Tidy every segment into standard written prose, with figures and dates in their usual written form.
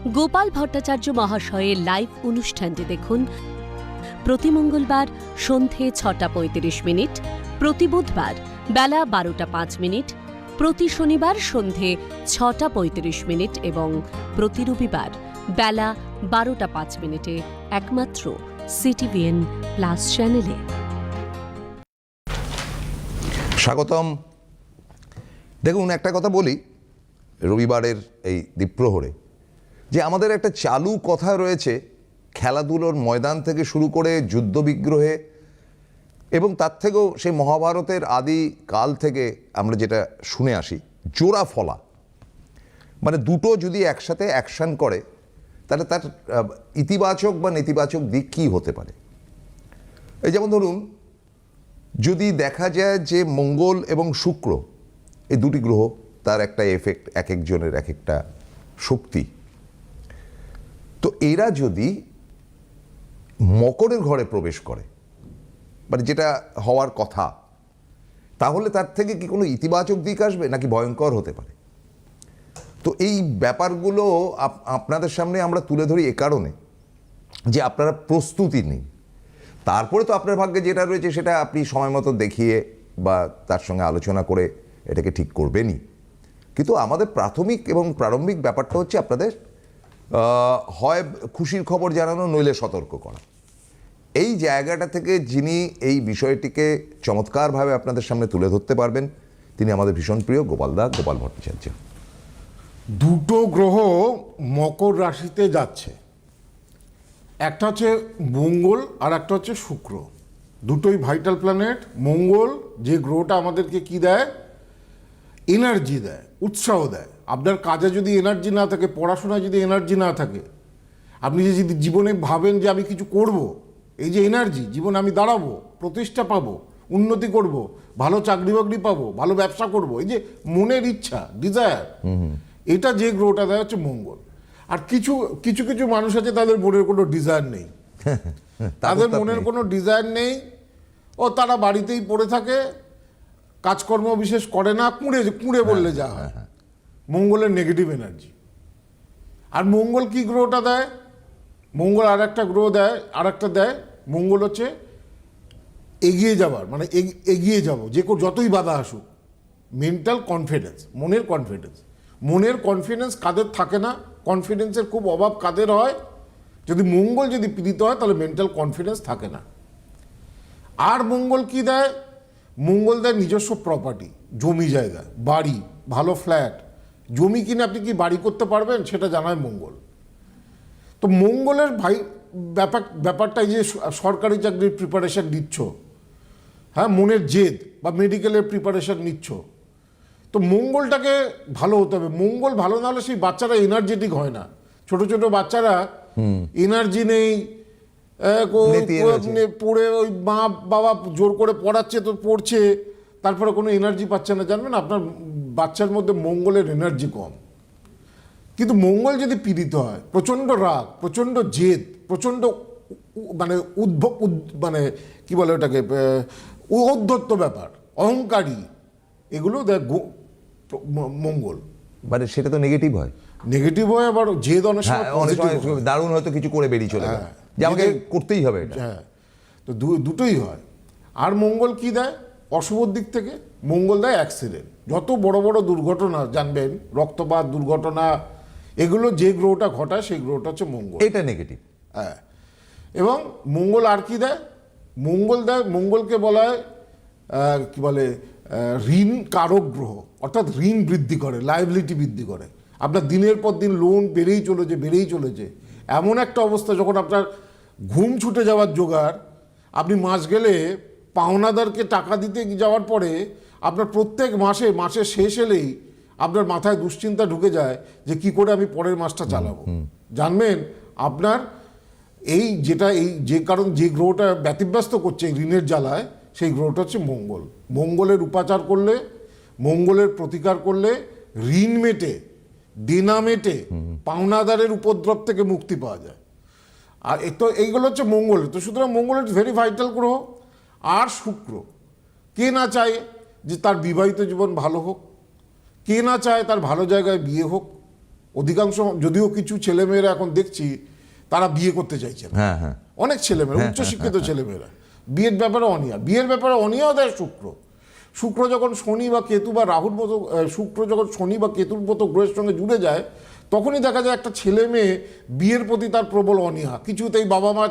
গোপাল ভট্টাচার্য মহাশয়ের লাইভ অনুষ্ঠানটি দেখুন প্রতি মঙ্গলবার সন্ধে 6:35, প্রতি বুধবার বেলা 12:05, প্রতি শনিবার সন্ধে 6:35 এবং প্রতি রবিবার বেলা 12:05 একমাত্র সিটিভিএন প্লাস চ্যানেলে। স্বাগতম। দেখুন, একটা কথা বলি রবিবারের এই দ্বীপ্রহরে, যে আমাদের একটা চালু কথা রয়েছে খেলাধুলোর ময়দান থেকে শুরু করে যুদ্ধ বিগ্রহে, এবং তার থেকেও সেই মহাভারতের আদি কাল থেকে আমরা যেটা শুনে আসি, জোড়া ফলা, মানে দুটো যদি একসাথে অ্যাকশন করে তাহলে তার ইতিবাচক বা নেতিবাচক দিক কী হতে পারে। এই যেমন ধরুন, যদি দেখা যায় যে মঙ্গল এবং শুক্র এই দুটি গ্রহ, তার একটা এফেক্ট এক একজনের এক একটা শক্তি, তো এরা যদি মকরের ঘরে প্রবেশ করে, মানে যেটা হওয়ার কথা, তাহলে তার থেকে কি কোনো ইতিবাচক দিক আসবে নাকি ভয়ঙ্কর হতে পারে? তো এই ব্যাপারগুলো আপনাদের সামনে আমরা তুলে ধরি এ কারণে যে আপনারা প্রস্তুতি নিন, তারপরে তো আপনার ভাগ্যে যেটা রয়েছে সেটা আপনি সময় মতো দেখিয়ে বা তার সঙ্গে আলোচনা করে এটাকে ঠিক করবেনই। কিন্তু আমাদের প্রাথমিক এবং প্রারম্ভিক ব্যাপারটা হচ্ছে আপনাদের হয় খুশির খবর জানানো, নইলে সতর্ক করা। এই জায়গাটা থেকে যিনি এই বিষয়টিকে চমৎকারভাবে আপনাদের সামনে তুলে ধরতে পারবেন, তিনি আমাদের ভীষণ প্রিয় গোপাল ভট্টাচার্য। দুটো গ্রহ মকর রাশিতে যাচ্ছে, একটা হচ্ছে মঙ্গল আর একটা হচ্ছে শুক্র। দুটোই ভাইটাল প্ল্যানেট। মঙ্গল যে গ্রহটা আমাদেরকে কি দেয়, এনার্জি দেয়, উৎসাহ দেয়। আপনার কাজে যদি এনার্জি না থাকে, পড়াশোনায় যদি এনার্জি না থাকে, আপনি যদি জীবনে ভাবেন যে আমি কিছু করব, এই যে এনার্জি, জীবনে আমি দাঁড়াবো, প্রতিষ্ঠা পাবো, উন্নতি করব, ভালো চাকরি বাকরি পাবো, ভালো ব্যবসা করব, এই যে মনের ইচ্ছা, ডিজায়ার, এটা যে গ্রহটা দেয় হচ্ছে মঙ্গল। আর কিছু কিছু কিছু মানুষ আছে তাদের মনের কোনো ডিজায়ার নেই, তাদের মনের কোনো ডিজায়ার নেই, ও তারা বাড়িতেই পড়ে থাকে, কাজকর্ম বিশেষ করে না, কুঁড়ে বললে যা হয়। মঙ্গলের নেগেটিভ এনার্জি। আর মঙ্গল কি গ্রহটা দেয়? মঙ্গল আর একটা গ্রহ দেয়, আর একটা দেয়। মঙ্গল হচ্ছে এগিয়ে যাবার, মানে এগিয়ে যাবো যে যতই বাধা আসুক। মেন্টাল কনফিডেন্স, মনের কনফিডেন্স। মনের কনফিডেন্স কাদের থাকে না, কনফিডেন্সের খুব অভাব কাদের হয়, যদি মঙ্গল যদি পীড়িত হয় তাহলে মেন্টাল কনফিডেন্স থাকে না। আর মঙ্গল কি দেয়? মঙ্গল দেয় নিজস্ব প্রপার্টি, জমি জায়গা, বাড়ি, ভালো ফ্ল্যাট। জমি কিনে আপনি কি বাড়ি করতে পারবেন সেটা জানায় মঙ্গল। তো মঙ্গলের ব্যাপারটা এই যে সরকারি চাকরির প্রিপারেশন নিচ্ছ, হ্যাঁ, মনের জেদ, বা মেডিকেলের প্রিপারেশন নিচ্ছ, তো মঙ্গলটাকে ভালো হতে হবে। মঙ্গল ভালো না হলে সেই বাচ্চারা এনার্জেটিক হয় না। ছোট ছোট বাচ্চারা এনার্জি নেই, পড়ে ওই মা বাবা জোর করে পড়াচ্ছে তো পড়ছে, তারপরে কোনো এনার্জি পাচ্ছে না। জানবেন আপনার বাচ্চার মধ্যে মঙ্গলের এনার্জি কম। কিন্তু মঙ্গল যদি পীড়িত হয়, প্রচণ্ড রাগ, প্রচণ্ড জেদ, প্রচণ্ড মানে মানে কি বলে ওটাকে, ঔদ্ধত্য ব্যাপার, অহংকারী, এগুলো দেখ মঙ্গল। মানে সেটা তো নেগেটিভ হয়, নেগেটিভ হয়। আবার জেদ অনেক সময় দারুণ হয়তো কিছু করে বেরিয়ে চলে যায়, যে আমাকে করতেই হবে এটা। হ্যাঁ, তো দুটোই হয়। আর মঙ্গল কি দেয় অশুভর দিক থেকে? মঙ্গল দেয় অ্যাক্সিডেন্ট। যত বড় বড় দুর্ঘটনা জানবেন, রক্তপাত, দুর্ঘটনা, এগুলো যে গ্রহটা ঘটায় সেই গ্রহটা হচ্ছে মঙ্গল। এটা নেগেটিভ। হ্যাঁ, এবং মঙ্গল আর কি দেয়? মঙ্গল দেয়, মঙ্গলকে বলা হয় কি বলে, ঋণ কারক গ্রহ। অর্থাৎ ঋণ বৃদ্ধি করে, লায়াবিলিটি বৃদ্ধি করে। আপনার দিনের পর দিন লোন বেড়েই চলেছে। এমন একটা অবস্থা যখন আপনার ঘুম ছুটে যাওয়ার জোগাড়, আপনি মাস গেলে পাওনাদারকে টাকা দিতে যাওয়ার পরে আপনার প্রত্যেক মাসের শেষ এলেই আপনার মাথায় দুশ্চিন্তা ঢুকে যায় যে কি করে আমি পরের মাসটা চালাবো। জানবেন আপনার এই যে কারণ যে গ্রহটা ব্যতিব্যস্ত করছে এই ঋণের জ্বালায়, সেই গ্রহটা হচ্ছে মঙ্গল। মঙ্গলের উপাচার করলে, মঙ্গলের প্রতিকার করলে ঋণ মেটে, দেনা মেটে, পাওনাদারের উপদ্রব থেকে মুক্তি পাওয়া যায়। আর এইগুলো হচ্ছে মঙ্গল। তো সুতরাং মঙ্গল ইজ ভেরি ভাইটাল গ্রহ। আর শুক্র, কে না চায় যে তার বিবাহিত জীবন ভালো হোক, কে না চায় তার ভালো জায়গায় বিয়ে হোক, অধিকাংশ, যদিও কিছু ছেলেমেয়েরা এখন দেখছি তারা বিয়ে করতে চাইছে না, হ্যাঁ হ্যাঁ অনেক ছেলেমেয়েরা, উচ্চশিক্ষিত ছেলেমেয়েরা বিয়ের ব্যাপারে অনীহা, বিয়ের ব্যাপারে অনীহাও দেয় শুক্র যখন শনি বা কেতু বা রাহুর মতো, শুক্র যখন শনি বা কেতুর মতো গ্রহের সঙ্গে জুড়ে যায়, তখনই দেখা যায় একটা ছেলে মেয়ে বিয়ের প্রতি তার প্রবল অনীহা, কিছুতেই বাবা মা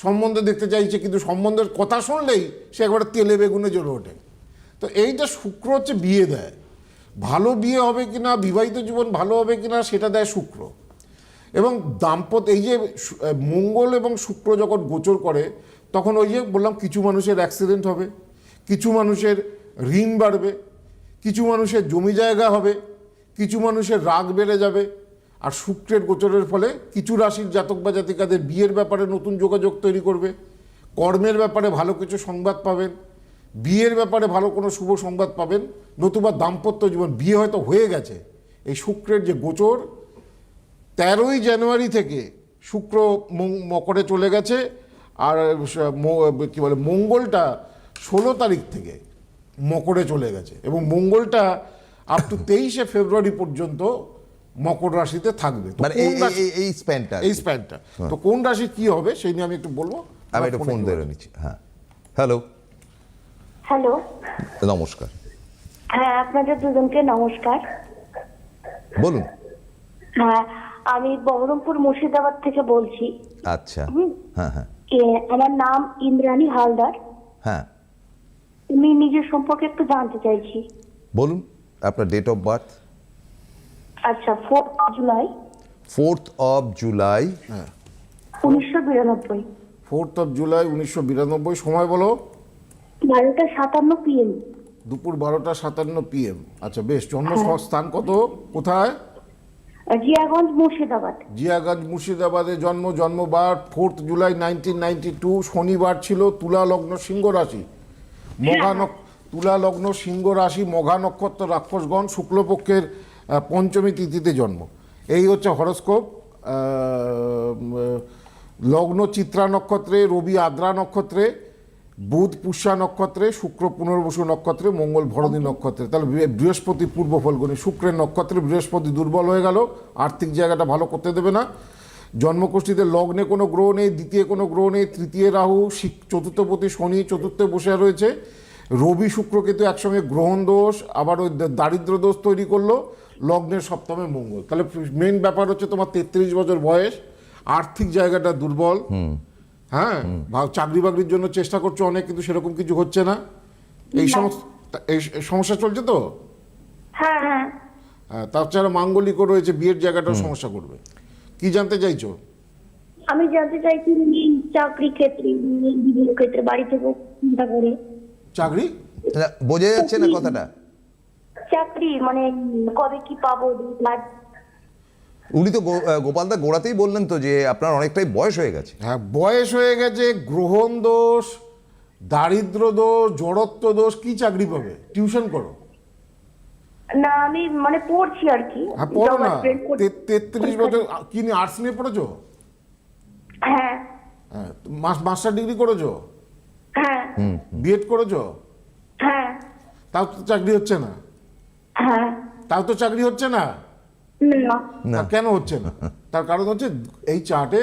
সম্বন্ধে দেখতে চাইছে, কিন্তু সম্বন্ধের কথা শুনলেই সে একবারে তেলে বেগুনে জ্বলে ওঠে। তো এইটা শুক্র হচ্ছে বিয়ে দেয়, ভালো বিয়ে হবে কিনা, বিবাহিত জীবন ভালো হবে কিনা সেটা দেয় শুক্র। এবং দাম্পত্য, এই যে মঙ্গল এবং শুক্র যখন গোচর করে, তখন ওই যে বললাম কিছু মানুষের অ্যাক্সিডেন্ট হবে, কিছু মানুষের ঋণ বাড়বে, কিছু মানুষের জমি জায়গা হবে, কিছু মানুষের রাগ বেড়ে যাবে। আর শুক্রের গোচরের ফলে কিছু রাশির জাতক বা জাতিকাদের বিয়ের ব্যাপারে নতুন যোগাযোগ তৈরি করবে, কর্মের ব্যাপারে ভালো কিছু সংবাদ পাবেন, বিয়ের ব্যাপারে ভালো কোনো শুভ সংবাদ পাবেন, নতুবা দাম্পত্য জীবন, বিয়ে হয়তো হয়ে গেছে। এই শুক্রের যে গোচর 13ই জানুয়ারি থেকে শুক্র মকরে চলে গেছে, আর কি বলে মঙ্গলটা 16 তারিখ থেকে মকরে চলে গেছে, এবং মঙ্গলটা আপ টু 23শে ফেব্রুয়ারি পর্যন্ত মকর রাশিতে থাকবে। তো মানে এই স্প্যানটা তো কোন রাশি কি হবে সেই নিয়ে আমি একটু বলবো। আমি একটা ফোন ধরে নিচ্ছি। হ্যাঁ, হ্যালো, হ্যালো, নমস্কার, হ্যাঁ আপনাদের দুজনকে নমস্কার। বলুন। হ্যাঁ, আমি বহরমপুর মুর্শিদাবাদ থেকে বলছি। আচ্ছা, হ্যাঁ হ্যাঁ আমার নাম ইন্দ্রাণী হালদার। হ্যাঁ, আমি নিজের সম্পর্কে একটু জানতে চাইছি। বলুন আপনার ডেট অফ বার্থ। আচ্ছা, 4th জুলাই 1992। 4th জুলাই 1992। সময় বলো। 12:57 PM। দুপুর 12:57 PM। আচ্ছা বেশ। জন্মস্থান কত, কোথায়? জিয়াগঞ্জ মুর্শিদাবাদ। জিয়াগঞ্জ মুর্শিদাবাদে জন্মবার 4th জুলাই 1992। শনিবার ছিল, তুলা লগ্ন সিংহ রাশি, তুলা লগ্ন সিংহ রাশি, মঘা নক্ষত্র, রাক্ষসগণ, শুক্লপক্ষের পঞ্চমী তিথিতে জন্ম। এই হচ্ছে হরস্কোপ। লগ্ন চিত্রা নক্ষত্রে, রবি আদ্রা নক্ষত্রে, বুধ পুষ্যা নক্ষত্রে, শুক্র পুনর্বসু নক্ষত্রে, মঙ্গল ভরণী নক্ষত্রে। তাহলে বৃহস্পতি পূর্ব ফলগুনি, শুক্রের নক্ষত্রে বৃহস্পতি দুর্বল হয়ে গেল, আর্থিক জায়গাটা ভালো করতে দেবে না। জন্মকুষ্ঠিতে লগ্নে কোনো গ্রহ নেই, দ্বিতীয় কোনো গ্রহ নেই, তৃতীয় রাহু, চতুর্থপতি শনি চতুর্থে বসে রয়েছে, রবি শুক্র কিন্তু একসঙ্গে গ্রহণ দোষ, আবার ওই দারিদ্র দোষ তৈরি করলো, লগ্নের সপ্তমে মঙ্গল। তাহলে মেন ব্যাপার হচ্ছে তোমার 33 বছর বয়স, আর্থিক জায়গাটা দুর্বল। হ্যাঁ, চাকরি বাকরির জন্য চেষ্টা করছো অনেক, কিন্তু সেরকম কিছু হচ্ছে না। এই সমস্যা চলছে তো। হ্যাঁ হ্যাঁ। তাছাড়া মাঙ্গলিকও রয়েছে, বিয়ের জায়গাটাও সমস্যা করবে। কি জানতে চাইছো? আমি জানতে চাইছি চাকরি ক্ষেত্রে, বিভিন্ন ক্ষেত্রে, বাড়ি থেকে চিন্তা করে। চাকরি বোঝা যাচ্ছে না কথাটা। চাকরি মানে কবে কি পাবো। উনি তো গোপালদা গোড়াতেই বললেন তো যে আপনার অনেকটাই বয়স হয়ে গেছে। হ্যাঁ, বয়স হয়ে গেছে, গ্রহণ দোষ, দারিদ্র দোষ, জড়ত্ব দোষ। কি চাকরি পাবে? টিউশন করো না, আমি মানে পড়ছি আর কি। হ্যাঁ, পড়ো না। 33 বছর। কি নিয়ে, আর্টস নিয়ে পড়েছো? হ্যাঁ হ্যাঁ। মাস্টার ডিগ্রি করেছো? হ্যাঁ বিএড করেছো? হ্যাঁ। তাও তো চাকরি হচ্ছে না। হ্যাঁ। তাও তো চাকরি হচ্ছে না। না। কেন হচ্ছে না? তার কারণ হচ্ছে এই চার্টে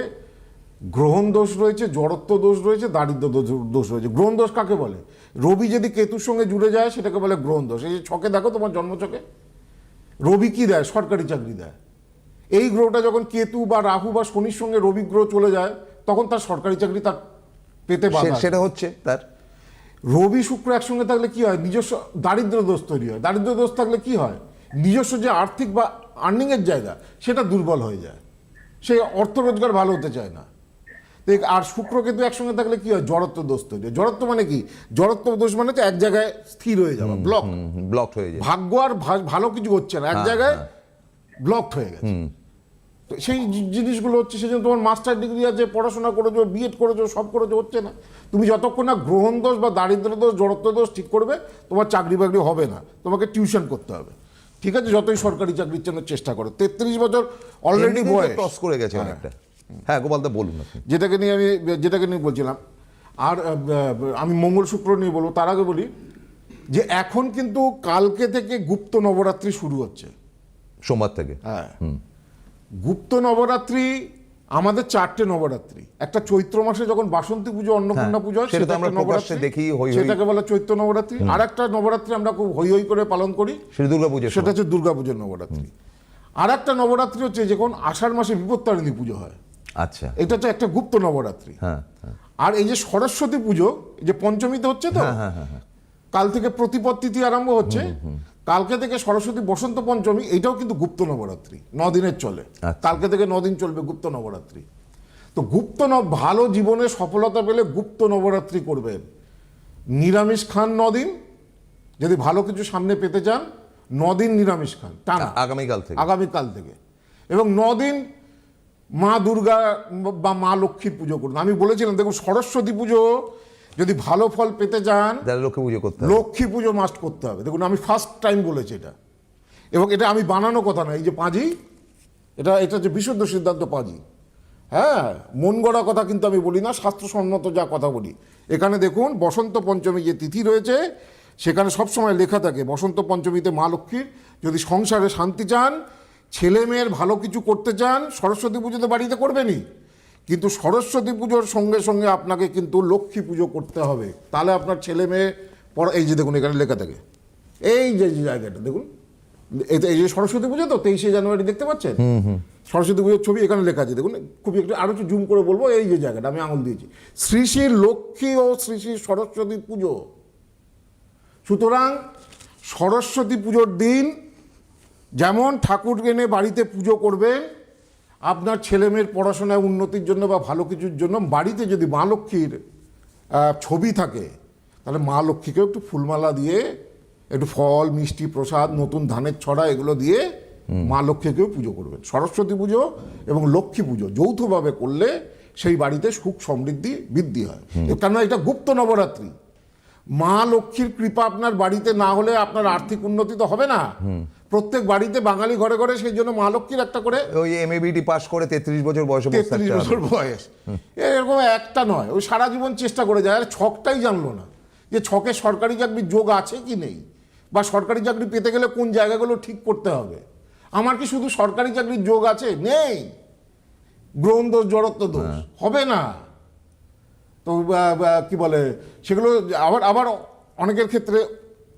গ্রহণ দোষ রয়েছে, জড়ত্ব দোষ রয়েছে, দারিদ্র দোষ রয়েছে। গ্রহণ দোষ কাকে বলে? রবি যদি কেতুর সঙ্গে জুড়ে যায় সেটাকে বলে গ্রহণ দোষ। এই যে ছকে দেখো, তোমার জন্মছকে রবি কি দেয়? সরকারি চাকরি দেয়। এই গ্রহটা যখন কেতু বা রাহু বা শনির সঙ্গে রবি গ্রহ চলে যায়, তখন তার সরকারি চাকরি তার পেতে বাধা। সেটা হচ্ছে তার। রবি শুক্র একসঙ্গে থাকলে কি হয়? নিজস্ব দারিদ্র দোষ তৈরি হয়। দারিদ্র দোষ থাকলে কি হয়? নিজস্ব যে আর্থিক বা আর্নিংয়ের জায়গা সেটা দুর্বল হয়ে যায়, সে অর্থ রোজগার ভালো হতে চায় না। আর শুক্র কিন্তু একসঙ্গে থাকলে কি হয়? জড়ত্ব দোষ তৈরি হয়। জড়ত্ব মানে কি? জড়ত্ব দোষ মানে হচ্ছে এক জায়গায় স্থির হয়ে যাওয়া, ব্লক হয়ে যায়। ভাগ্য আর ভালো কিছু হচ্ছে না, এক জায়গায় ব্লক হয়ে গেছে। তো সেই জিনিসগুলো হচ্ছে। সেই জন্য তোমার মাস্টার ডিগ্রি আছে, পড়াশোনা করেছো, বিএড করেছো, সব করেছো, হচ্ছে না। তুমি যতক্ষণ না গ্রহণ দোষ বা দারিদ্র দোষ, জড়ত্ব দোষ ঠিক করবে, তোমার চাকরি বাকরি হবে না, তোমাকে টিউশন করতে হবে। ঠিক আছে, যতই সরকারি চাকরির জন্য চেষ্টা করো। 33 বছর অলরেডি বয়স ক্রস করে গেছে অনেকটা। হ্যাঁ গোপালদা বলুন আপনি। যেটাকে নিয়ে বলছিলাম। আর আমি মঙ্গল শুক্র নিয়ে বলবো। তার আগে বলি যে এখন কিন্তু কালকে থেকে গুপ্ত নবরাত্রি শুরু হচ্ছে, সোমবার থেকে। হ্যাঁ। গুপ্ত নবরাত্রি আমাদের 4টে নবরাত্রি। একটা চৈত্র মাসে যখন বাসন্তী পুজো, অন্নপূর্ণা পুজো হয়, সেটা তো আমরা একটা নবরাত্রি, প্রকাশ্যে দেখি, হই হই। সেটাকে বলা চৈত্র নবরাত্রি। আর একটা নবরাত্রি আমরা খুব হই হই করে পালন করি, সেটা দুর্গাপুজো, সেটা হচ্ছে দুর্গাপুজোর নবরাত্রি। আর একটা নবরাত্রি হচ্ছে যখন আষাঢ় মাসে বিপত্তারিণী পুজো হয়, আচ্ছা, এটা হচ্ছে একটা গুপ্ত নবরাত্রি। হ্যাঁ হ্যাঁ আর এই যে সরস্বতী পুজো, এই যে পঞ্চমীতে হচ্ছে তো, হ্যাঁ হ্যাঁ, কাল থেকে প্রতিপদ তিথি আরম্ভ হচ্ছে, কালকে থেকে সরস্বতী বসন্ত পঞ্চমী, এটাও কিন্তু গুপ্ত নবরাত্রি, 9 দিনের চলে। আচ্ছা। কালকে থেকে 9 দিন চলবে গুপ্ত নবরাত্রি। তো ভালো জীবনে সফলতা পেলে গুপ্ত নবরাত্রি করবেন। নিরামিষ খান 9 দিন, যদি ভালো কিছু সামনে পেতে চান 9 দিন নিরামিষ খান টানা আগামীকাল থেকে, এবং 9 দিন মা দুর্গা বা মা লক্ষ্মীর পুজো করুন। আমি বলেছিলাম দেখুন, সরস্বতী পুজো যদি ভালো ফল পেতে চান লক্ষ্মী পুজো করতে হবে, লক্ষ্মী পুজো মাস্ট করতে হবে। দেখুন, আমি ফার্স্ট টাইম বলেছি এটা, এবং এটা আমি বানানো কথা না। এই যে পাঁজি, এটা হচ্ছে বিশুদ্ধ সিদ্ধান্ত পাঁজি। হ্যাঁ, মন গড়া কথা কিন্তু আমি বলি না, শাস্ত্রসম্মত যা কথা বলি। এখানে দেখুন, বসন্ত পঞ্চমী যে তিথি রয়েছে, সেখানে সবসময় লেখা থাকে বসন্ত পঞ্চমীতে মা লক্ষ্মীর যদি সংসারে শান্তি চান, ছেলে মেয়ের ভালো কিছু করতে চান, সরস্বতী পুজোতে বাড়িতে করবেনই, কিন্তু সরস্বতী পুজোর সঙ্গে সঙ্গে আপনাকে কিন্তু লক্ষ্মী পুজো করতে হবে। তাহলে আপনার ছেলে মেয়ে এই যে দেখুন এখানে লেখা থাকে, এই যে জায়গাটা দেখুন, এই যে সরস্বতী পুজো তো 23শে জানুয়ারি দেখতে পাচ্ছেন, সরস্বতী পুজোর ছবি এখানে লেখা আছে দেখুন, খুবই একটু আরো একটু জুম করে বলবো, এই যে জায়গাটা আমি আঙুল দিয়েছি, শ্রী শ্রী লক্ষ্মী ও শ্রী শ্রী সরস্বতী পুজো। সুতরাং সরস্বতী পুজোর দিন যেমন ঠাকুর এনে বাড়িতে পুজো করবেন, আপনার ছেলেমেয়ের পড়াশোনায় উন্নতির জন্য বা ভালো কিছুর জন্য বাড়িতে যদি মা লক্ষ্মীর ছবি থাকে, তাহলে মা লক্ষ্মীকেও একটু ফুলমালা দিয়ে, একটু ফল মিষ্টি প্রসাদ, নতুন ধানের ছড়া, এগুলো দিয়ে মা লক্ষ্মীকেও পুজো করবেন। সরস্বতী পুজো এবং লক্ষ্মী পুজো যৌথভাবে করলে সেই বাড়িতে সুখ সমৃদ্ধি বৃদ্ধি হয়। কেননা এটা গুপ্ত নবরাত্রি। মা লক্ষ্মীর কৃপা আপনার বাড়িতে না হলে আপনার আর্থিক উন্নতি তো হবে না। প্রত্যেক বাড়িতে বাঙালি ঘরে ঘরে সেই জন্য মা লক্ষ্মীর একটা করে, ওই এমএবিডি পাস করে 33 বছর বয়সে, 33 বছর বয়স, এরকম একটা নয়, ওই সারা জীবন চেষ্টা করে যায়, আর ছকটাই জানলো না যে ছকে সরকারি চাকরির যোগ আছে কি নেই, বা সরকারি চাকরি পেতে গেলে কোন জায়গাগুলো ঠিক করতে হবে। আমার কি শুধু সরকারি চাকরির যোগ আছে? নেই। গ্রহণ দোষ, জড়ত্ব দোষ, হবে না। তো কি বলে সেগুলো, আবার অনেকের ক্ষেত্রে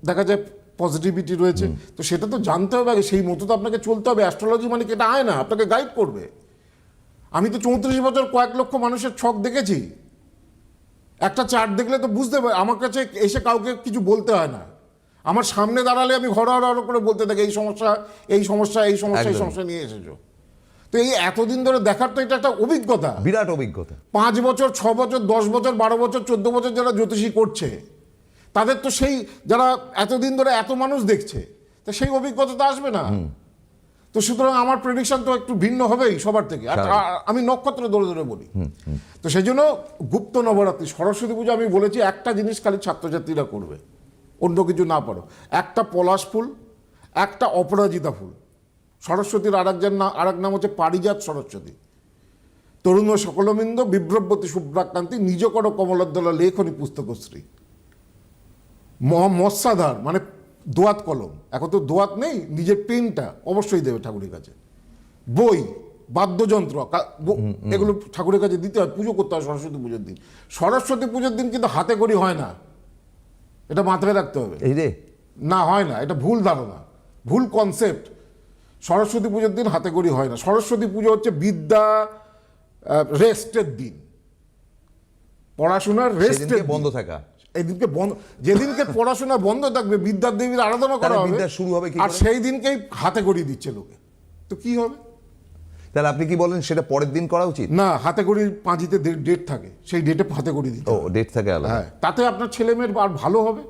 দেখা যায় পজিটিভিটি রয়েছে, তো সেটা তো জানতে হবে আগে, সেই মতো তো আপনাকে চলতে হবে। অ্যাস্ট্রোলজি মানে কি এটা আয় না, আপনাকে গাইড করবে। আমি তো 34 বছর কয়েক লক্ষ মানুষের ছক দেখেছি, একটা চার্ট দেখলে তো বুঝতে পারে। আমার কাছে এসে কাউকে কিছু বলতে হয় না, আমার সামনে দাঁড়ালে আমি ঘর করে বলতে থাকি এই সমস্যা এই সমস্যা এই সমস্যা এই সমস্যা নিয়ে এসেছো। তো এই এতদিন ধরে দেখার তো এটা একটা অভিজ্ঞতা, বিরাট অভিজ্ঞতা। 5 বছর 6 বছর 10 বছর 12 বছর 14 বছর যারা জ্যোতিষী করছে, তাদের তো সেই, যারা এতদিন ধরে এত মানুষ দেখছে, তা সেই অভিজ্ঞতা তো আসবে না। তো সুতরাং আমার প্রেডিকশন তো একটু ভিন্ন হবেই সবার থেকে। আর আমি নক্ষত্র ধরে ধরে বলি। তো সেই জন্য গুপ্ত নবরাত্রি, সরস্বতী পুজো আমি বলেছি একটা জিনিস খালি ছাত্রছাত্রীরা করবে, অন্য কিছু না পারো, একটা পলাশ ফুল, একটা অপরাজিতা ফুল। সরস্বতীর আরেক নাম হচ্ছে পারিজাত সরস্বতী। তরুণ সকলমিন্দ বিভ্রবতী শুভ্রাকান্তি নিজ কর কমলোদ্দলা লেখনী পুস্তকশ্রী। মৎস্যাধার মানে দোয়াত কলম, এখন তো দোয়াত নেই, নিজের পেনটা অবশ্যই দেবে ঠাকুরের কাছে। বই, বাদ্যযন্ত্র, এগুলো ঠাকুরের কাছে দিতে হয়, পুজো করতে হয় সরস্বতী পুজোর দিন। সরস্বতী পুজোর দিন কিন্তু হাতে করি হয় না, এটা মাথায় রাখতে হবে। এই রে না, হয় না, এটা ভুল ধারণা, ভুল কনসেপ্ট। সরস্বতী পুজোর দিন হাতে করি হয় না। সরস্বতী পুজো হচ্ছে বিদ্যা রেস্টের দিন, পড়াশোনার রেস্টের বন্ধ থাকা। এদিনকে বন্ধ, যেদিনকে পড়াশোনা বন্ধ থাকবে বিদ্যার দেবীর আরাধনা করা হবে, শুরু হবে, আর সেই দিনকেই হাতে করি দিচ্ছে লোকে, তো কি হবে? তাহলে আপনি কি বলেন সেটা পরের দিন করা উচিত? না, হাতে করি পাঁচিতে ডেট থাকে, সেই ডেটে হাতে করি দিতে। ও, ডেট থাকে আলাদা। হ্যাঁ, তাতে আপনার ছেলেমেয়ের আর ভালো হবে।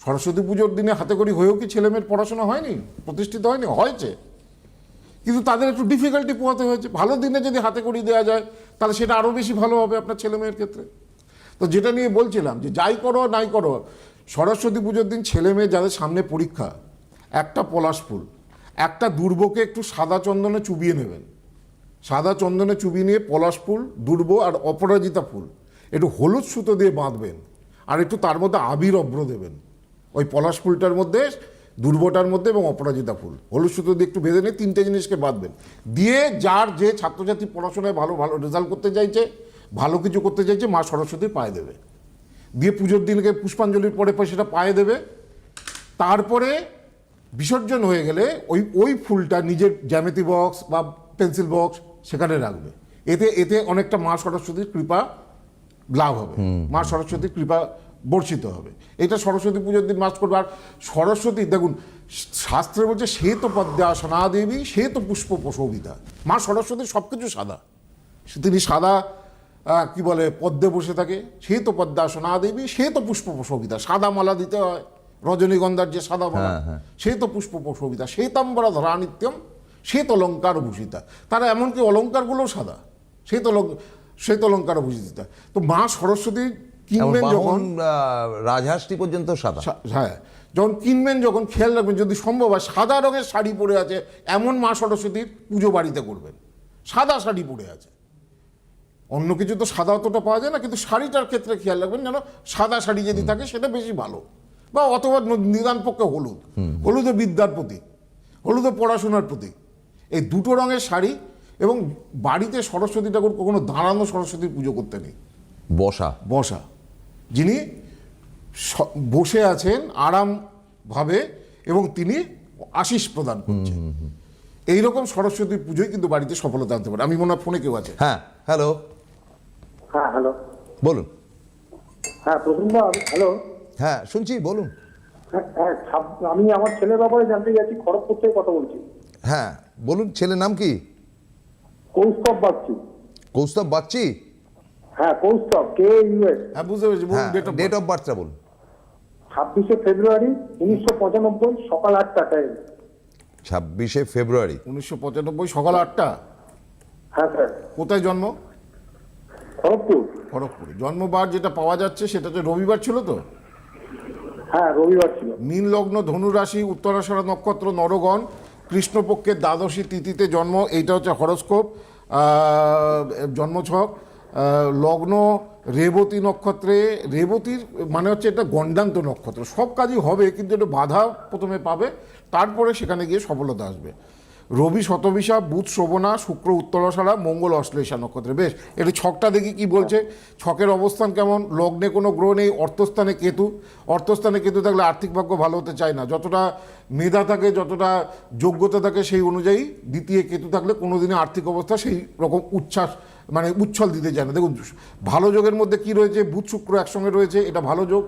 সরস্বতী পুজোর দিনে হাতে করি হয়েও কি ছেলেমেয়ের পড়াশোনা হয়নি, প্রতিষ্ঠিত হয়নি? হয়েছে, কিন্তু তাদের একটু ডিফিকাল্টি পোহাতে হয়েছে। ভালো দিনে যদি হাতে করি দেওয়া যায় তাহলে সেটা আরও বেশি ভালো হবে আপনার ছেলেমেয়ের ক্ষেত্রে। তো যেটা নিয়ে বলছিলাম যে যাই করো নাই করো, সরস্বতী পুজোর দিন ছেলে মেয়ে যাদের সামনে পরীক্ষা, একটা পলাশ ফুল, একটা দুর্বকে একটু সাদা চন্দনে চুবিয়ে নেবেন। সাদা চন্দনে চুবিয়ে নিয়ে পলাশ ফুল, দুর্ব আর অপরাজিতা ফুল একটু হলুদ সুতো দিয়ে বাঁধবেন, আর একটু তার মধ্যে আবির অভ্র দেবেন। ওই পলাশ ফুলটার মধ্যে দুর্বটার মধ্যে এবং অপরাজিতা ফুল হলুদ সুতো দিয়ে একটু বেঁধে নিয়ে 3টে জিনিসকে বাঁধবেন, দিয়ে যার যে ছাত্রছাত্রী পড়াশোনায় ভালো ভালো রেজাল্ট করতে চাইছে, ভালো কিছু করতে চাইছে, মা সরস্বতীর পায়ে দেবে, দিয়ে পুজোর দিনকে পুষ্পাঞ্জলির পরে সেটা পায়ে দেবে। তারপরে বিসর্জন হয়ে গেলে ওই ফুলটা নিজের জ্যামিতি বক্স বা পেন্সিল বক্স সেখানে রাখবে। এতে অনেকটা মা সরস্বতীর কৃপা লাভ হবে, মা সরস্বতীর কৃপা বর্ষিত হবে। এটা সরস্বতী পুজোর দিন মাস্ট করবে। আর সরস্বতী দেখুন শাস্ত্রে বলছে শ্বেত পদ্মাসনা দেবী শ্বেত পুষ্প প্রশোভিতা। মা সরস্বতী সব কিছু সাদা, তিনি সাদা কি বলে পদ্মে বসে থাকে। শ্বেত পদ্মাসনা দেবী শ্বেত পুষ্প প্রশোভিতা, সাদা মালা দিতে হয়, রজনীগন্ধার যে সাদা মালা, শ্বেত পুষ্প প্রশোভিতা, শ্বেতাম্বরা ধরা নিত্যম শ্বেত অলঙ্কার ভূষিতা। তারা এমনকি অলঙ্কারগুলোও সাদা, শ্বেত অলঙ্কার ভূষিতা। তো মা সরস্বতী কিনবেন যখন, রাজহাঁসটি পর্যন্ত সাদা, হ্যাঁ যখন কিনবেন, যখন খেয়াল রাখবেন যদি সম্ভব হয় সাদা রঙের শাড়ি পরে আছে এমন মা সরস্বতীর পুজো বাড়িতে করবেন। সাদা শাড়ি পরে আছে, অন্য কিছু তো সাদা অতটা পাওয়া যায় না, কিন্তু শাড়িটার ক্ষেত্রে খেয়াল রাখবেন যেন সাদা শাড়ি যদি থাকে সেটা বেশি ভালো, বা অথবা নিদান পক্ষে হলুদ, হলুদে বিদ্যার প্রতীক, হলুদে পড়াশোনার প্রতীক। এই দুটো রঙের শাড়ি। এবং বাড়িতে সরস্বতী ঠাকুর কখনো দাঁড়ানো সরস্বতীর পুজো করতে নেই, বসা, যিনি বসে আছেন আরামভাবে এবং তিনি আশিস প্রদান করছেন। এইরকম সরস্বতীর পুজোই কিন্তু বাড়িতে সফলতা আনতে পারে। আমি মনে হয় ফোনে কেউ আছে। হ্যাঁ, হ্যালো, হ্যাঁ হ্যালো, বলুন। হ্যাঁ প্রথমবার হ্যালো, হ্যাঁ শুনছি, বলুন। হ্যাঁ হ্যাঁ আমি আমার ছেলের ব্যাপারে জানতে চাইছি, খড়গপুর থেকে কথা বলছি। হ্যাঁ বলুন, ছেলের নাম কি? কৌস্তব বাগচি। কৌস্তব বাগচি? হ্যাঁ কৌস্তব, KUS। হ্যাঁ বুঝতে পেরেছি, বলুন ডেট অফ বার্থটা বলুন। 26শে ফেব্রুয়ারি 1995 সকাল 8টায়। 26শে ফেব্রুয়ারি 1995 সকাল 8টা। হ্যাঁ স্যার। কোথায় জন্ম? খড়গপুর। খড়গপুরে। জন্মবার যেটা পাওয়া যাচ্ছে সেটা তো রবিবার ছিল তো? হ্যাঁ রবিবার ছিল। মীন লগ্ন, ধনু রাশি, উত্তরাষাঢ়া নক্ষত্র, নরগণ, কৃষ্ণপক্ষের দ্বাদশী তিথিতে জন্ম। এইটা হচ্ছে হরোস্কোপ, জন্মছক। লগ্ন রেবতী নক্ষত্রে। রেবতীর মানে হচ্ছে এটা গণ্ডান্ত নক্ষত্র, সব কাজই হবে কিন্তু একটু বাধা প্রথমে পাবে, তারপরে সেখানে গিয়ে সফলতা আসবে। রবি শতবিশা, বুধ শোভনা, শুক্র উত্তরাষাঢ়া, মঙ্গল অশ্লেষা নক্ষত্রে। বেশ, এটা ছকটা দেখি কি বলছে। ছকের অবস্থান কেমন? লগ্নে কোনো গ্রহ নেই, অর্থস্থানে কেতু। অর্থস্থানে কেতু থাকলে আর্থিক ভাগ্য ভালো হতে চায় না। যতটা মেধা থাকে, যতটা যোগ্যতা থাকে, সেই অনুযায়ী দ্বিতীয় কেতু থাকলে কোনোদিনই আর্থিক অবস্থা সেই রকম উচ্ছ্বাস মানে উচ্ছল দিতে চায় না। দেখুন ভালো যোগের মধ্যে কি রয়েছে, বুধ শুক্র একসঙ্গে রয়েছে, এটা ভালো যোগ।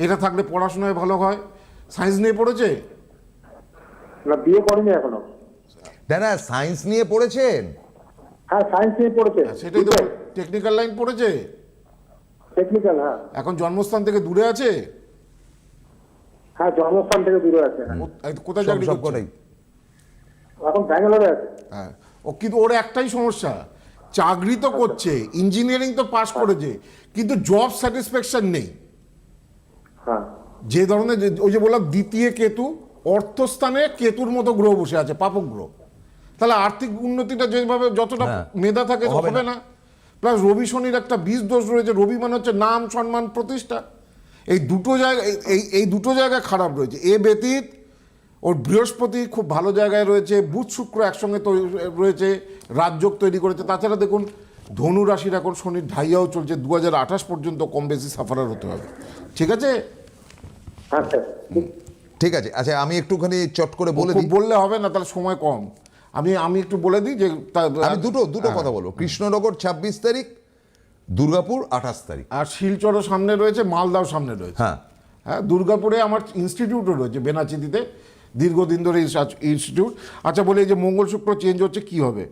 এটা থাকলে পড়াশোনায় ভালো হয়। সায়েন্স নিয়ে পড়েছে? না বিয়ে করেনি এখনো। না, সায়েন্স নিয়ে পড়েছেন? হ্যাঁ সায়েন্স নিয়ে পড়েছে। সেটাই তো, টেকনিক্যাল লাইন পড়েছে। টেকনিক্যাল, হ্যাঁ। এখন জন্মস্থান থেকে দূরে আছে? হ্যাঁ জন্মস্থান থেকে দূরে আছে। কোথায় চাকরি করছে? এখন ব্যাঙ্গালোরে আছে। হ্যাঁ, ও কিন্তু ওর একটাই সমস্যা, চাকরি তো করছে, ইঞ্জিনিয়ারিং তো পাস করেছে, কিন্তু জব স্যাটিসফ্যাকশন নেই। হ্যাঁ যে ধরনের ওই যে বললাম দ্বিতীয় কেতু, অর্থস্থানে কেতুর মতো গ্রহ বসে আছে, পাপক গ্রহ, তাহলে আর্থিক উন্নতিটা যেভাবে যতটা মেধা থাকে হবে না। প্লাস রবি শনির একটা বীজ দোষ রয়েছে। রবি মানে হচ্ছে নাম, সম্মান, প্রতিষ্ঠা। এই দুটো জায়গায় এই দুটো জায়গায় খারাপ রয়েছে। এ ব্যতীত ওর বৃহস্পতি খুব ভালো জায়গায় রয়েছে, বুধ শুক্র একসঙ্গে রয়েছে, রাজযোগ তৈরি করেছে। তাছাড়া দেখুন ধনু রাশির এখন শনির ঢাইয়াও চলছে, 2028 পর্যন্ত কম বেশি সাফারার হতে হবে। ঠিক আছে? হ্যাঁ স্যার ঠিক আছে। আচ্ছা আমি একটুখানি চট করে বলে দিই। বললে হবে না, তাহলে সময় কম। আমি একটু বলে দিই যে আমি দুটো কথা বলবো। কৃষ্ণনগর 26 তারিখ, দুর্গাপুর 28 তারিখ। আর শিলচরও সামনে রয়েছে, মালদাও সামনে রয়েছে। হ্যাঁ হ্যাঁ, দুর্গাপুরে আমার ইনস্টিটিউটও রয়েছে, বেনাচিতিতে, দীর্ঘদিন ধরে ইনস্টিটিউট। আচ্ছা বলি, এই যে মঙ্গল শুক্র চেঞ্জ হচ্ছে, কি হবে?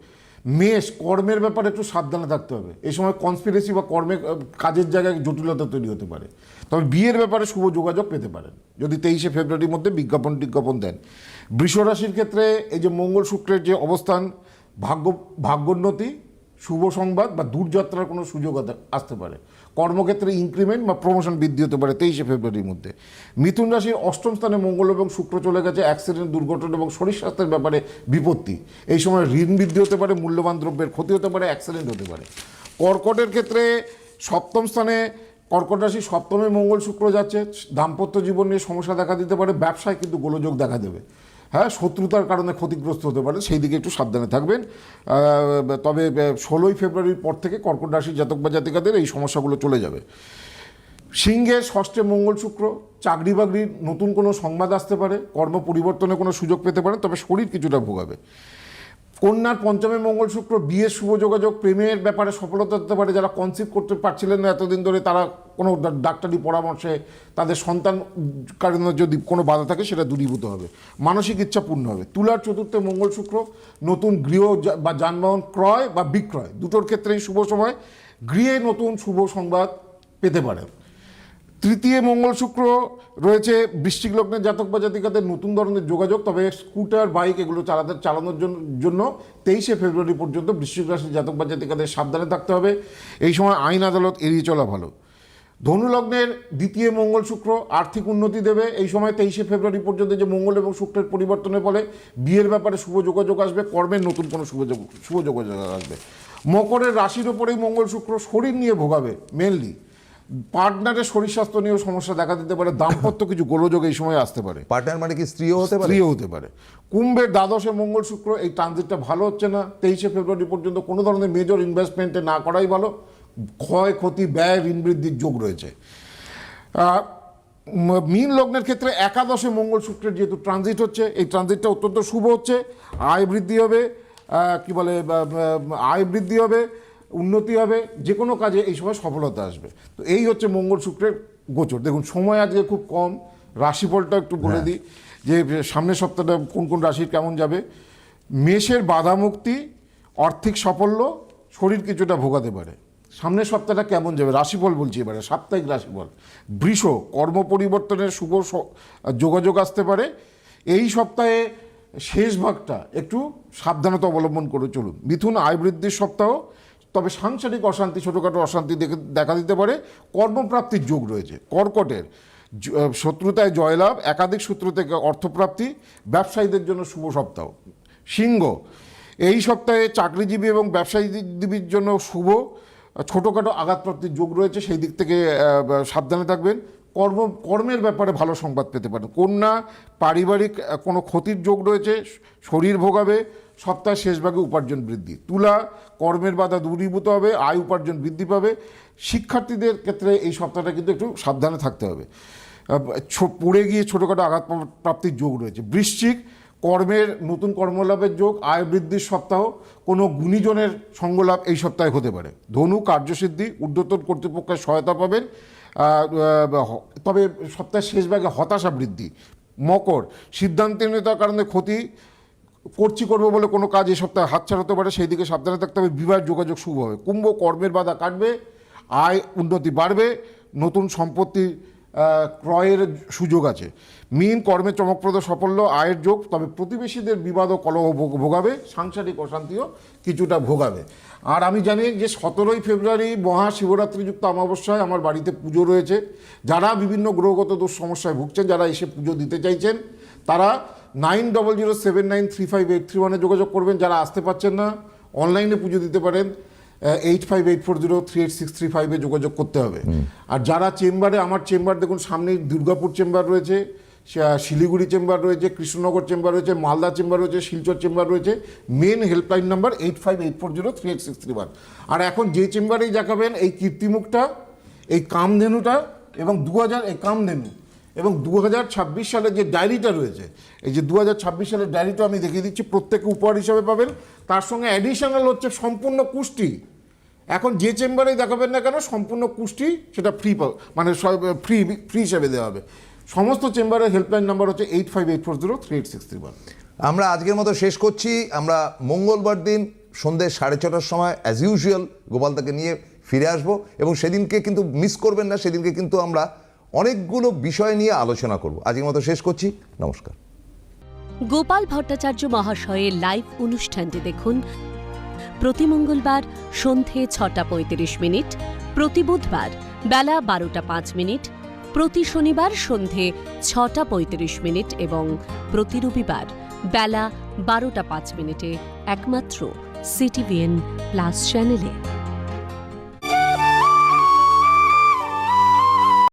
মেষ, কর্মের ব্যাপারে একটু সাবধানে থাকতে হবে। এই সময় কনস্পিরেসি বা কর্মে কাজের জায়গায় জটিলতা তৈরি হতে পারে। তবে বিয়ের ব্যাপারে শুভ যোগাযোগ পেতে পারেন যদি 23শে ফেব্রুয়ারির মধ্যে বিজ্ঞাপন দেন। বৃষ রাশির ক্ষেত্রে এই যে মঙ্গল শুক্রের যে অবস্থান, ভাগ্যোন্নতি, শুভ সংবাদ বা দূরযাত্রার কোনো সুযোগ আসতে পারে। কর্মক্ষেত্রে ইনক্রিমেন্ট বা প্রমোশন বৃদ্ধি হতে পারে 23শে ফেব্রুয়ারির মধ্যে। মিথুন রাশির অষ্টম স্থানে মঙ্গল এবং শুক্র চলে গেছে। অ্যাক্সিডেন্ট, দুর্ঘটনা এবং শরীর স্বাস্থ্যের ব্যাপারে বিপত্তি। এই সময় ঋণ বৃদ্ধি হতে পারে, মূল্যবান দ্রব্যের ক্ষতি হতে পারে, অ্যাক্সিডেন্ট হতে পারে। কর্কটের ক্ষেত্রে সপ্তম স্থানে কর্কট রাশি সপ্তমে মঙ্গল শুক্র যাচ্ছে, দাম্পত্য জীবন নিয়ে সমস্যা দেখা দিতে পারে, ব্যবসায় কিন্তু গোলযোগ দেখা দেবে, হ্যাঁ শত্রুতার কারণে ক্ষতিগ্রস্ত হতে পারে, সেই দিকে একটু সাবধানে থাকবেন। তবে 16ই ফেব্রুয়ারির পর থেকে কর্কট রাশির জাতক বা জাতিকাদের এই সমস্যাগুলো চলে যাবে। সিংহের ষষ্ঠে মঙ্গল শুক্র, চাকরি বাকরির নতুন কোনো সংবাদ আসতে পারে, কর্ম পরিবর্তনের কোনো সুযোগ পেতে পারেন, তবে শরীর কিছুটা ভোগাবে। কন্যার পঞ্চমে মঙ্গল শুক্র, বিয়ের শুভ যোগাযোগ, প্রেমের ব্যাপারে সফলতা দিতে পারে। যারা কনসিভ করতে পারছিলেন না এতদিন ধরে, তারা কোনো ডাক্তারি পরামর্শে তাদের সন্তান কারণে যদি কোনো বাধা থাকে সেটা দূরীভূত হবে, মানসিক ইচ্ছা পূর্ণ হবে। তুলার চতুর্থে মঙ্গল শুক্র, নতুন গৃহ বা যানবাহন ক্রয় বা বিক্রয় দুটোর ক্ষেত্রেই শুভ সময়, গৃহে নতুন শুভ সংবাদ পেতে পারেন। তৃতীয় মঙ্গল শুক্র রয়েছে বৃশ্চিক লগ্নের জাতক বা জাতিকাদের নতুন ধরনের যোগাযোগ, তবে স্কুটার বাইক এগুলো চালানোর জন্য 23শে ফেব্রুয়ারি পর্যন্ত বৃশ্চিক রাশির জাতক বা জাতিকাদের সাবধানে থাকতে হবে। এই সময় আইন আদালত এড়িয়ে চলা ভালো। ধনু লগ্নের দ্বিতীয় মঙ্গল শুক্র আর্থিক উন্নতি দেবে। এই সময় 23শে ফেব্রুয়ারি পর্যন্ত যে মঙ্গল এবং শুক্রের পরিবর্তনের ফলে বিয়ের ব্যাপারে শুভ যোগাযোগ আসবে, কর্মের নতুন কোনো শুভ যোগাযোগ আসবে। মকরের রাশির ওপরেই মঙ্গল শুক্র, শরীর নিয়ে ভোগাবে, মেনলি পার্টনারের শরীর স্বাস্থ্য নিয়েও সমস্যা দেখা দিতে পারে, দাম্পত্য কিছু গোলযোগ এই সময় আসতে পারে। পার্টনার মানে কি স্ত্রীও হতে পারে? স্ত্রীও হতে পারে। কুম্ভের দ্বাদশে মঙ্গল শুক্র, এই ট্রানজিটটা ভালো হচ্ছে না। 23শে ফেব্রুয়ারি পর্যন্ত কোনো ধরনের মেজর ইনভেস্টমেন্টে না করাই ভালো, ক্ষয়ক্ষতি ব্যয় ঋণ বৃদ্ধির যোগ রয়েছে। মীন লগ্নের ক্ষেত্রে একাদশে মঙ্গল শুক্রের যেহেতু ট্রানজিট হচ্ছে, এই ট্রানজিটটা অত্যন্ত শুভ হচ্ছে, আয় বৃদ্ধি হবে, আয় বৃদ্ধি হবে, উন্নতি হবে, যে কোনো কাজে এই সময় সফলতা আসবে। তো এই হচ্ছে মঙ্গল শুক্রের গোচর। দেখুন সময় আজকে খুব কম, রাশিফলটা একটু বলে দিই যে সামনের সপ্তাহটা কোন কোন রাশির কেমন যাবে। মেষের বাধা মুক্তি, আর্থিক সাফল্য, শরীর কিছুটা ভোগাতে পারে। সামনের সপ্তাহটা কেমন যাবে রাশিফল বলছি এবারে, সাপ্তাহিক রাশিফল। বৃষ, কর্ম পরিবর্তনের শুভ যোগাযোগ আসতে পারে। এই সপ্তাহে শেষ ভাগটা একটু সাবধানতা অবলম্বন করে চলুন। মিথুন, আয় বৃদ্ধির সপ্তাহ, তবে সাংসারিক অশান্তি, ছোটোখাটো অশান্তি দেখা দিতে পারে, কর্মপ্রাপ্তির যোগ রয়েছে। কর্কটের শত্রুতায় জয়লাভ, একাধিক সূত্র থেকে অর্থপ্রাপ্তি, ব্যবসায়ীদের জন্য শুভ সপ্তাহ। সিংহ, এই সপ্তাহে চাকরিজীবী এবং ব্যবসায়ীজীবীর জন্য শুভ, ছোটোখাটো আঘাতপ্রাপ্তির যোগ রয়েছে, সেই দিক থেকে সাবধানে থাকবেন। কর্মের ব্যাপারে ভালো সংবাদ পেতে পারেন। কন্যা, পারিবারিক কোনো ক্ষতির যোগ রয়েছে, শরীর ভোগাবে, সপ্তাহের শেষ ভাগে উপার্জন বৃদ্ধি। তুলা, কর্মের বাধা দূরীভূত হবে, আয় উপার্জন বৃদ্ধি পাবে। শিক্ষার্থীদের ক্ষেত্রে এই সপ্তাহটা কিন্তু একটু সাবধানে থাকতে হবে, পড়ে গিয়ে ছোটোখাটো আঘাত প্রাপ্তির যোগ রয়েছে। বৃশ্চিক, কর্মের নতুন কর্মলাভের যোগ, আয় বৃদ্ধির সপ্তাহ, কোনো গুণীজনের সঙ্গলাভ এই সপ্তাহে হতে পারে। ধনু, কার্যসিদ্ধি, ঊর্ধ্বতন কর্তৃপক্ষের সহায়তা পাবেন, তবে সপ্তাহের শেষ ভাগে হতাশা বৃদ্ধি। মকর, সিদ্ধান্তহীনতার কারণে ক্ষতি, করবো বলে কোনো কাজ এই সপ্তাহে হাতছাড়া হতে পারে, সেই দিকে সাবধানে থাকতে হবে। বিবাহের যোগাযোগ শুভ হবে। কুম্ভ, কর্মের বাধা কাটবে, আয় উন্নতি বাড়বে, নতুন সম্পত্তি ক্রয়ের সুযোগ আছে। মীন, কর্মে চমকপ্রদ সাফল্য, আয়ের যোগ, তবে প্রতিবেশীদের বিবাদ ও কলহ ভোগাবে, সাংসারিক অশান্তিও কিছুটা ভোগাবে। আর আমি জানি যে 17ই ফেব্রুয়ারি মহাশিবরাত্রিযুক্ত অমাবস্যায় আমার বাড়িতে পুজো রয়েছে। যারা বিভিন্ন গ্রহগত দোষ সমস্যায় ভুগছেন, যারা এসে পুজো দিতে চাইছেন, তারা 9007935831 যোগাযোগ করবেন। যারা আসতে পারছেন না, অনলাইনে পুজো দিতে পারেন, 8584038635 যোগাযোগ করতে হবে। আর যারা চেম্বারে, আমার চেম্বার দেখুন সামনেই দুর্গাপুর চেম্বার রয়েছে, শিলিগুড়ি চেম্বার রয়েছে, কৃষ্ণনগর চেম্বার রয়েছে, মালদা চেম্বার রয়েছে, শিলচর চেম্বার রয়েছে। Main helpline number 8584038635। আর এখন যে চেম্বারেই দেখাবেন, এই কীর্তিমুখটা, এই কামধেনুটা এবং 2026 সালের যে ডায়েরিটা রয়েছে, এই যে 2026 সালের ডায়েরিটা আমি দেখিয়ে দিচ্ছি, প্রত্যেকে উপহার হিসাবে পাবেন। তার সঙ্গে অ্যাডিশনাল হচ্ছে সম্পূর্ণ কুষ্টি। এখন যে চেম্বারেই দেখাবেন না কেন, সম্পূর্ণ কুষ্টি সেটা ফ্রি, মানে ফ্রি হিসাবে দেওয়া হবে। সমস্ত চেম্বারের হেল্পলাইন নাম্বার হচ্ছে 8584038635। আমরা আজকের মতো শেষ করছি। আমরা মঙ্গলবার দিন সন্ধ্যে 6:30টার সময় অ্যাজ ইউজুয়াল গোপালদাকে নিয়ে ফিরে আসব, এবং সেদিনকে কিন্তু মিস করবেন না। সেদিনকে কিন্তু আমরা অনেকগুলো বিষয় নিয়ে আলোচনা করব। আজকের মতো শেষ করছি, নমস্কার। গোপাল ভট্টাচার্য মহাশয়ের লাইভ অনুষ্ঠানটি দেখুন প্রতি মঙ্গলবার সন্ধে 6:35, প্রতি বুধবার বেলা 12:05, প্রতি শনিবার সন্ধে 6:35 এবং প্রতি রবিবার বেলা 12:05 একমাত্র CTVN+ চ্যানেলে।